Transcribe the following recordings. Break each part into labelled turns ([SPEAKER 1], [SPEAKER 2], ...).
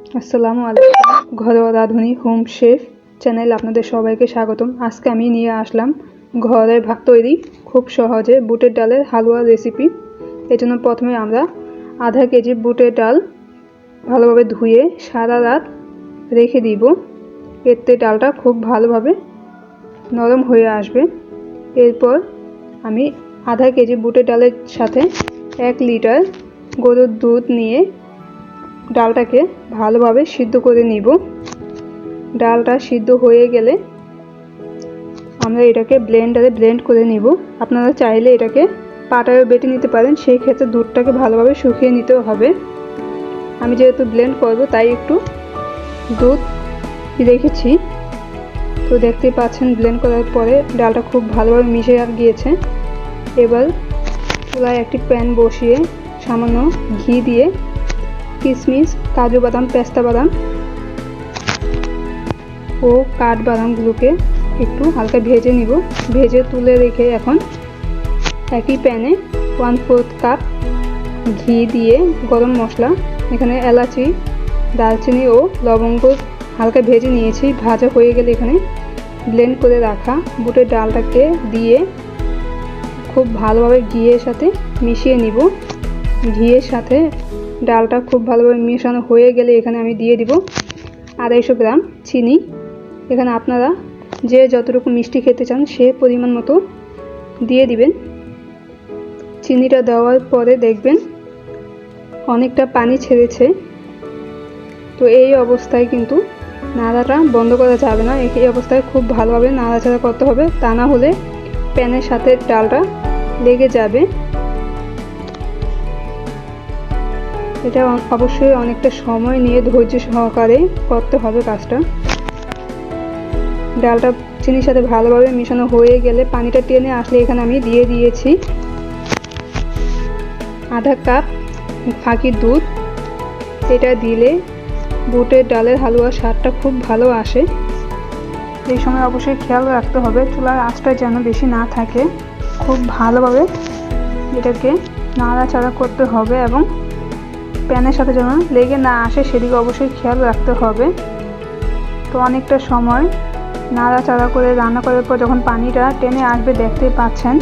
[SPEAKER 1] আসসালামু আলাইকুম। ঘরোয়া রাঁধুনি হোম শেফ চ্যানেল আপনাদের সবাইকে স্বাগতম। আজকে আমি নিয়ে আসলাম ঘরে তৈরি খুব সহজে বুটের ডালের হালুয়া রেসিপি। এজন্য প্রথমে আমরা আধা কেজি বুটের ডাল ভালোভাবে ধুয়ে সারা রাত রেখে দিব। এতে ডালটা খুব ভালোভাবে নরম হয়ে আসবে। এরপর আমি আধা কেজি বুটের ডালের সাথে 1 লিটার গরুর দুধ নিয়ে ডালটাকে ভালোভাবে সিদ্ধ করে নিব। ডালটা সিদ্ধ হয়ে গেলে আমরা এটাকে ব্লেন্ডারে ব্লেন্ড করে নিব। আপনারা চাইলে এটাকে পাটায়ও বেটে নিতে পারেন, সেই ক্ষেত্রে দুধটাকে ভালোভাবে শুকিয়ে নিতে হবে। আমি যেহেতু ব্লেন্ড করব তাই একটু দুধ রেখেছি। তো দেখতেই পাচ্ছেন ব্লেন্ড করার পরে ডালটা খুব ভালোভাবে মিশে গিয়েছে। এবার চুলায় একটি প্যান বসিয়ে সামান্য ঘি দিয়ে কিশমিশ, কাজু বাদাম, পেস্তা বাদাম ও কাঠবাদামগুলোকে একটু হালকা ভেজে নিব। ভেজে তুলে রেখে এখন একই প্যানে 1/4 কাপ ঘি দিয়ে গরম মশলা, এখানে এলাচি, দারচিনি ও লবঙ্গ হালকা ভেজে নিয়েছি। ভাজা হয়ে গেলে এখানে ব্লেন্ড করে রাখা বুটের ডালটাকে দিয়ে খুব ভালোভাবে ঘিয়ের সাথে মিশিয়ে নিব। ঘিয়ের সাথে ডালটা খুব ভালোভাবে মেশানো হয়ে গেলে এখানে আমি দিয়ে দিব 250 গ্রাম চিনি। এখানে আপনারা যে যতটুকু মিষ্টি খেতে চান সে পরিমাণ মতো দিয়ে দিবেন। চিনিটা দেওয়ার পরে দেখবেন অনেকটা পানি ছেড়েছে। তো এই অবস্থায় কিন্তু নাড়াটা বন্ধ করা যাবে না। এই অবস্থায় খুব ভালোভাবে নাড়াচাড়া করতে হবে, তা না হলে প্যানের সাথে ডালটা লেগে যাবে। এটা অবশ্যই অনেকটা সময় নিয়ে ধৈর্য সহকারে করতে হবে কাজটা। ডালটা চিনির সাথে ভালোভাবে মেশানো হয়ে গেলে পানিটা টেনে আসলে এখানে আমি দিয়ে দিয়েছি আধা কাপ ফাঁকি দুধ। এটা দিলে বুটের ডালের হালুয়ার স্বাদটা খুব ভালো আসে। এই সময় অবশ্যই খেয়াল রাখতে হবে চুলার আঁচটা যেন বেশি না থাকে। খুব ভালোভাবে এটাকে নাড়াচাড়া করতে হবে এবং প্যানের সাথে যেন লেগে না আসে সেদিকে অবশ্যই খেয়াল রাখতে হবে। তো অনেকটা সময় নাড়াচাড়া করে রান্না করার পর যখন পানিটা টেনে আসবে দেখতেই পাচ্ছেন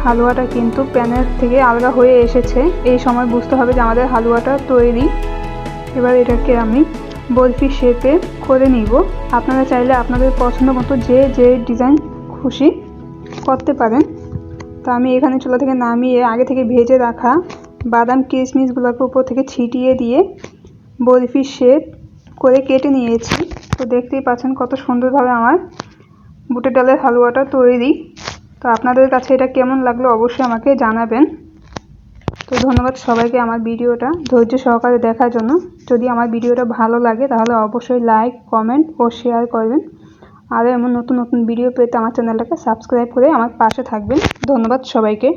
[SPEAKER 1] হালুয়াটা কিন্তু প্যানের থেকে আলগা হয়ে এসেছে। এই সময় বুঝতে হবে যে আমাদের হালুয়াটা তৈরি। এবার এটাকে আমি বরফি শেপে করে নিব। আপনারা চাইলে আপনাদের পছন্দ মতো যে ডিজাইন খুশি করতে পারেন। তো আমি এখানে চুলা থেকে নামিয়ে আগে থেকে ভেজে রাখা বাদাম কিশমিশগুলোকে উপর থেকে ছিটিয়ে দিয়ে বরফি শেপ করে কেটে নিয়েছি। তো দেখতেই পাচ্ছেন কত সুন্দরভাবে আমার বুটের ডালের হালুয়াটা তৈরি। তো আপনাদের কাছে এটা কেমন লাগলো অবশ্যই আমাকে জানাবেন। তো ধন্যবাদ সবাইকে আমার ভিডিওটা ধৈর্য সহকারে দেখার জন্য। যদি আমার ভিডিওটা ভালো লাগে তাহলে অবশ্যই লাইক, কমেন্ট ও শেয়ার করবেন। আরও এমন নতুন নতুন ভিডিও পেতে আমার চ্যানেলটাকে সাবস্ক্রাইব করে আমার পাশে থাকবেন। ধন্যবাদ সবাইকে।